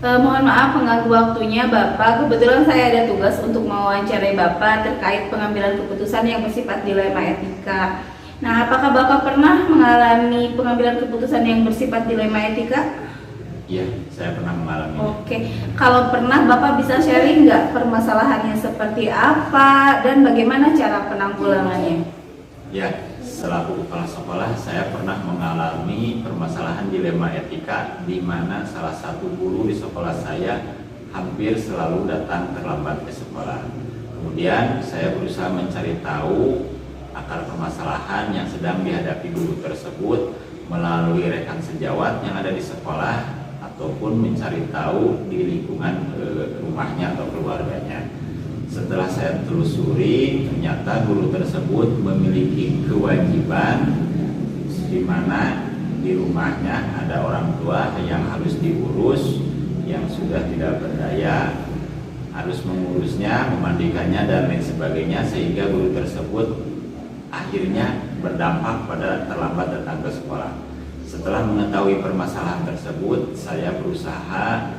Mohon maaf mengganggu waktunya Bapak. Kebetulan saya ada tugas untuk mewawancarai Bapak terkait pengambilan keputusan yang bersifat dilema etika. Nah, apakah Bapak pernah mengalami pengambilan keputusan yang bersifat dilema etika? Iya, saya pernah mengalami. Oke, kalau pernah Bapak bisa sharing nggak permasalahannya seperti apa dan bagaimana cara penanggulangannya? Ya, selaku kepala sekolah saya pernah mengalami permasalahan dilema etika di mana salah satu guru di sekolah saya hampir selalu datang terlambat ke sekolah. Kemudian saya berusaha mencari tahu akar permasalahan yang sedang dihadapi guru tersebut melalui rekan sejawat yang ada di sekolah ataupun mencari tahu di lingkungan rumahnya atau keluarganya. Setelah saya telusuri, ternyata guru tersebut memiliki kewajiban di mana di rumahnya ada orang tua yang harus diurus, yang sudah tidak berdaya, harus mengurusnya, memandikannya dan lain sebagainya, sehingga guru tersebut akhirnya berdampak pada terlambat datang ke sekolah. Setelah mengetahui permasalahan tersebut, saya berusaha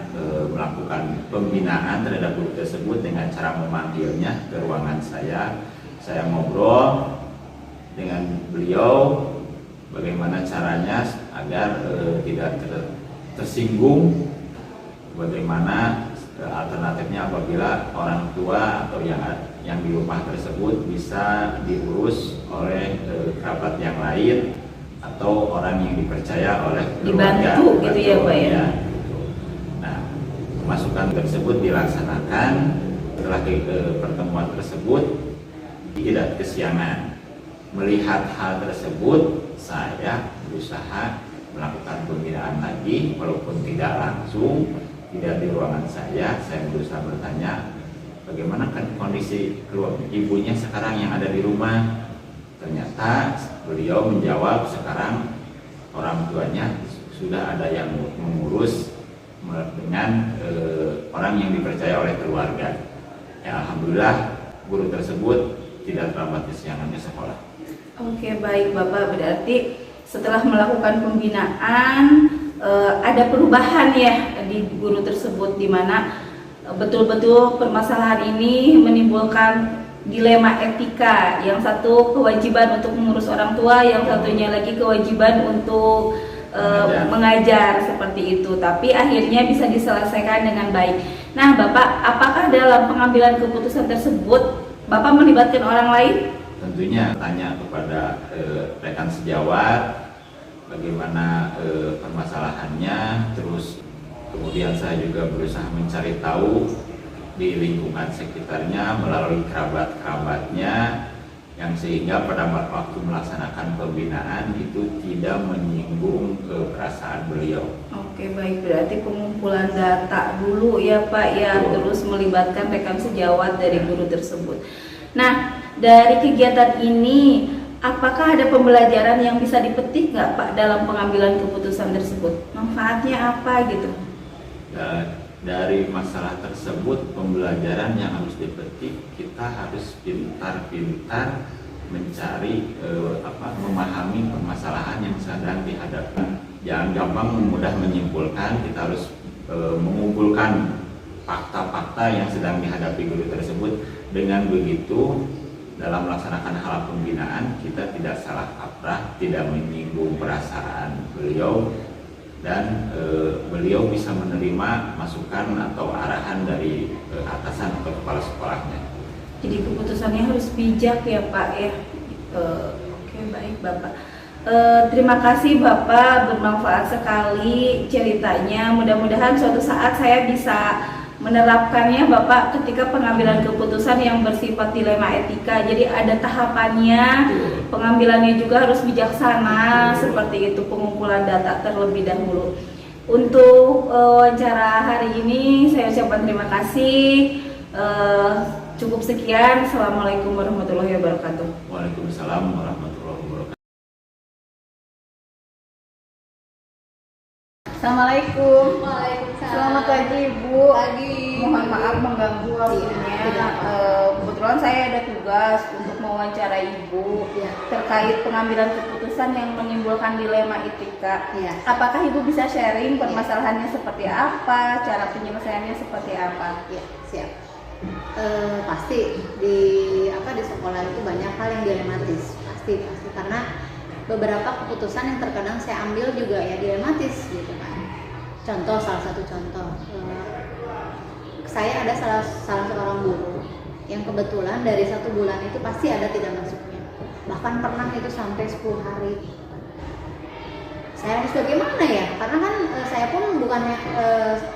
melakukan pembinaan terhadap guru tersebut dengan cara memanggilnya ke ruangan saya. Saya ngobrol dengan beliau bagaimana caranya agar tidak tersinggung, bagaimana alternatifnya apabila orang tua atau yang di rumah tersebut bisa diurus oleh kerabat yang lain atau orang yang dipercaya oleh keluarga. Dibantu gitu ya Pak ya? Nah, masukan tersebut dilaksanakan. Setelah pertemuan tersebut tidak kesiangan. Melihat hal tersebut, saya berusaha melakukan pembinaan lagi, walaupun tidak langsung, tidak di ruangan saya berusaha bertanya bagaimana kan kondisi ibunya sekarang yang ada di rumah. Ternyata beliau menjawab sekarang orang tuanya sudah ada yang mengurus dengan orang yang dipercaya oleh keluarga. Ya, alhamdulillah guru tersebut tidak terlambat kesiangan ke sekolah. Oke, baik Bapak, berarti setelah melakukan pembinaan ada perubahan ya di guru tersebut, di mana betul-betul permasalahan ini menimbulkan dilema etika. Yang satu kewajiban untuk mengurus orang tua, yang satunya lagi kewajiban untuk mengajar seperti itu. Tapi akhirnya bisa diselesaikan dengan baik. Nah, Bapak, apakah dalam pengambilan keputusan tersebut Bapak melibatkan orang lain? Tentunya tanya kepada rekan sejawat bagaimana permasalahannya, terus kemudian saya juga berusaha mencari tahu di lingkungan sekitarnya melalui kerabat-kerabatnya, yang sehingga pada waktu melaksanakan pembinaan itu tidak menyinggung perasaan beliau. Oke, baik, berarti pengumpulan data dulu ya Pak ya, terus melibatkan rekan sejawat dari guru tersebut. Nah, dari kegiatan ini apakah ada pembelajaran yang bisa dipetik nggak Pak dalam pengambilan keputusan tersebut? Manfaatnya apa gitu? Dari masalah tersebut, pembelajaran yang harus dipetik, kita harus pintar-pintar mencari memahami permasalahan yang sedang dihadapi. Jangan gampang mudah menyimpulkan, kita harus mengumpulkan fakta-fakta yang sedang dihadapi guru tersebut. Dengan begitu, dalam melaksanakan hal pembinaan, kita tidak salah kaprah, tidak menyinggung perasaan beliau, dan beliau bisa menerima masukan atau arahan dari atasan atau kepala sekolahnya. Jadi keputusannya harus bijak ya Pak ya. Oke, baik Bapak. Terima kasih Bapak, bermanfaat sekali ceritanya. Mudah-mudahan suatu saat saya bisa menerapkannya Bapak ketika pengambilan keputusan yang bersifat dilema etika. Jadi ada tahapannya, pengambilannya juga harus bijaksana, seperti itu, pengumpulan data terlebih dahulu. Untuk wawancara hari ini saya ucapkan terima kasih. Cukup sekian. Assalamualaikum warahmatullahi wabarakatuh. Waalaikumsalam warahmatullahi wabarakatuh. Assalamualaikum. Waalaikumsalam. Selamat pagi Ibu. Mohon maaf mengganggu waktunya. Tidak. Kebetulan saya ada tugas untuk mewawancara Ibu Iya. terkait pengambilan keputusan yang menimbulkan dilema etika. Iya. Apakah Ibu bisa sharing permasalahannya seperti apa, cara penyelesaiannya seperti apa? Ya, siap. Pasti di sekolah itu banyak hal yang dilematis, pasti karena beberapa keputusan yang terkadang saya ambil juga ya dilematis gitu kan. Salah satu contoh, saya ada salah seorang guru yang kebetulan dari 1 bulan itu pasti ada tidak masuknya, bahkan pernah itu sampai 10 hari. Saya harus bagaimana ya, karena kan saya pun bukannya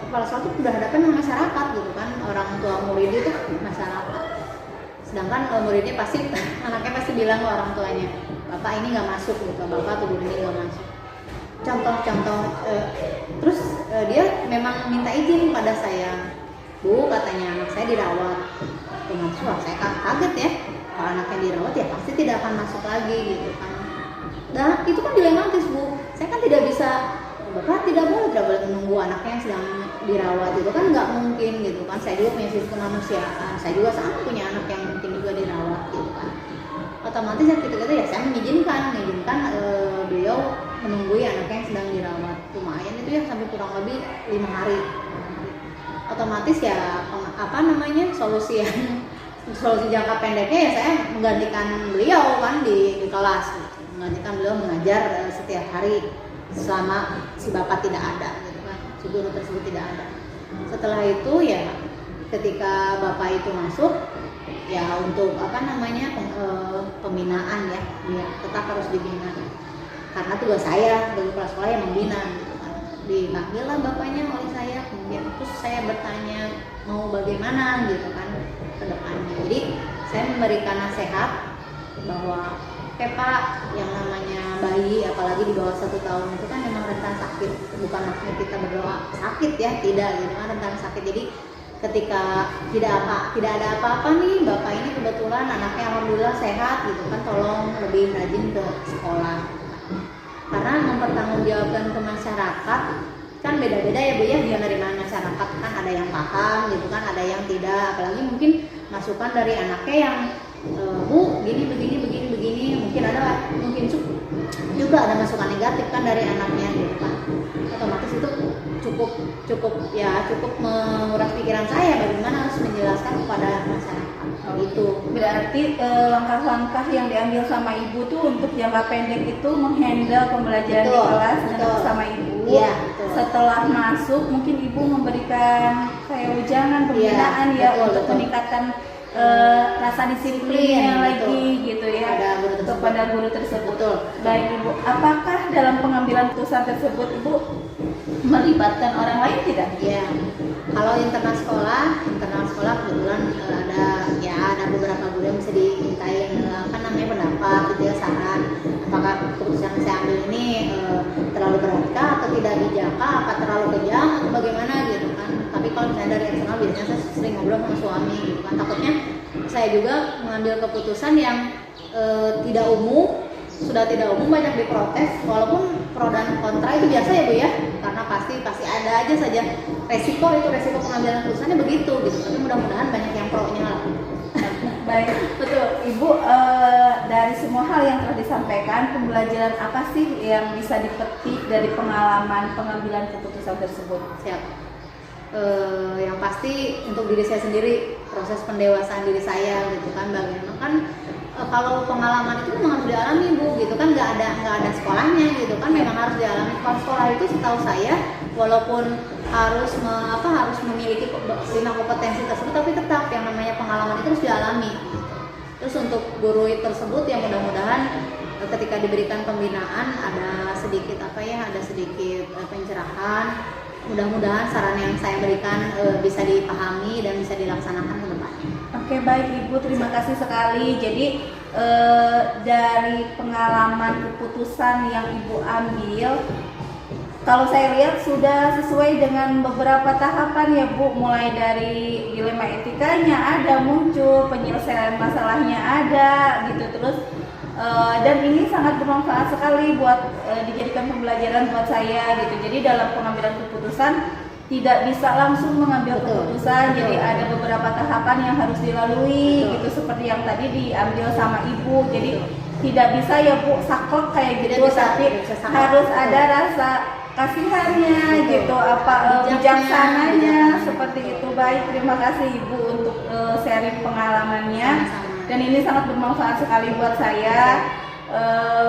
kepala sekolah itu berhadapan dengan masyarakat gitu kan, orang tua murid itu kan masyarakat, sedangkan muridnya pasti anaknya pasti bilang ke orang tuanya, bapak ini nggak masuk gitu, bapak atau guru ini nggak masuk. Contoh, terus dia memang minta izin pada saya, Bu, katanya anak saya dirawat. Dengan saya kaget ya, kalau anaknya dirawat ya pasti tidak akan masuk lagi gitu kan. Dan itu kan dilematis Bu, saya kan tidak bisa, bapak tidak boleh menunggu anaknya yang sedang dirawat, itu kan nggak mungkin gitu kan. Saya juga punya sisi kemanusiaan, saya juga sama punya anak yang mungkin juga dirawat gitu kan. Otomatis ya kita ya saya mengizinkan beliau menunggui anaknya yang sedang dirawat. Lumayan itu ya sampai kurang lebih 5 hari. Otomatis ya solusi jangka pendeknya ya saya menggantikan beliau kan di kelas gitu. Menggantikan beliau mengajar setiap hari selama si bapak tidak ada gitu kan, si guru tersebut tidak ada. Setelah itu ya ketika bapak itu masuk ya untuk pembinaan ya, dia tetap harus dibina karena tugas saya dari kepala sekolah yang membina gitu kan. Dipanggil lah bapaknya oleh saya, kemudian terus saya bertanya mau bagaimana gitu kan ke depannya. Jadi saya memberikan nasihat bahwa Pak, yang namanya bayi apalagi di bawah 1 tahun itu kan memang rentan sakit, bukan maksudnya kita berdoa sakit ya, tidak gitu kan, rentan sakit. Jadi ketika tidak ada apa-apa nih, bapak ini kebetulan anaknya alhamdulillah sehat gitu kan, tolong lebih rajin ke sekolah karena mempertanggungjawabkan ke masyarakat kan beda-beda ya Bu ya, penerimaan masyarakat kan ada yang paham gitu kan, ada yang tidak, apalagi mungkin masukan dari anaknya yang Bu begini mungkin juga ada masukan negatif kan dari anaknya gitu kan. Otomatis itu cukup menguras pikiran saya bagaimana harus menjelaskan kepada masyarakat gitu. Berarti langkah-langkah yang diambil sama Ibu tuh untuk jangka pendek itu menghandle pembelajaran di kelas dan bersama Ibu. Iya, betul. Setelah masuk mungkin Ibu memberikan kayak ujangan pembinaan untuk meningkatkan rasa disiplinnya lagi gitu ya kepada guru tersebut. Betul. Baik Ibu, apakah dalam pengambilan keputusan tersebut Ibu melibatkan orang lain tidak? Ya, kalau internal sekolah kebetulan ada beberapa guru yang bisa dimintain pendapat gitu ya, saran apakah keputusan yang saya ambil ini terlalu beratkah atau tidak bijakkah, apa terlalu kejam atau bagaimana gitu kan. Tapi kalau misalnya dari eksternal biasanya saya sering ngobrol sama suami gitu kan, takutnya saya juga mengambil keputusan yang sudah tidak umum banyak diprotes, walaupun pro dan kontra itu biasa ya Bu ya, karena pasti ada aja saja resiko pengambilan keputusannya begitu gitu, tapi mudah-mudahan banyak yang pro-nya lah. Baik, betul Ibu, dari semua hal yang telah disampaikan, pembelajaran apa sih yang bisa dipetik dari pengalaman pengambilan keputusan tersebut? Siap. Yang pasti untuk diri saya sendiri, proses pendewasaan diri saya gitu kan, bagaimana kan kalau pengalaman itu memang harus dialami Bu gitu kan, nggak ada sekolahnya gitu kan, memang harus dialami. Kalau sekolah itu setahu saya walaupun harus memiliki 5 kompetensi tersebut, tapi tetap yang namanya pengalaman itu harus dialami. Terus untuk guru tersebut yang mudah-mudahan ketika diberikan pembinaan ada sedikit pencerahan, mudah-mudahan saran yang saya berikan bisa dipahami dan bisa dilaksanakan ke depannya. Oke, baik Ibu, terima kasih sekali. Jadi dari pengalaman keputusan yang Ibu ambil, kalau saya lihat sudah sesuai dengan beberapa tahapan ya Bu, mulai dari dilema etikanya ada muncul, penyelesaian masalahnya ada gitu, terus dan ini sangat bermanfaat sekali buat dijadikan pembelajaran buat saya gitu. Jadi dalam pengambilan keputusan tidak bisa langsung mengambil Betul. keputusan. Jadi Betul. ada beberapa tahapan yang harus dilalui Betul. gitu, seperti yang tadi diambil sama ibu. Jadi tidak bisa ya Bu saklek kayak Tidak gitu, bisa, tapi tidak bisa saklek. harus Betul. ada rasa kasihannya Betul. gitu, apa Bijaknya, bijaksananya bijaknya. seperti Betul. itu. Baik, terima kasih Ibu untuk sharing pengalamannya. Sama-sama. Dan ini sangat bermanfaat sekali buat saya.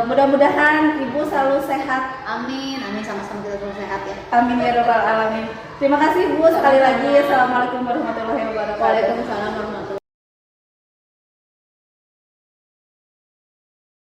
Mudah-mudahan Ibu selalu sehat. Amin, amin, sama-sama kita terus sehat ya. Amin ya robbal alamin. Terima kasih Bu sekali lagi. Assalamualaikum warahmatullahi wabarakatuh. Waalaikumsalam warahmatullahi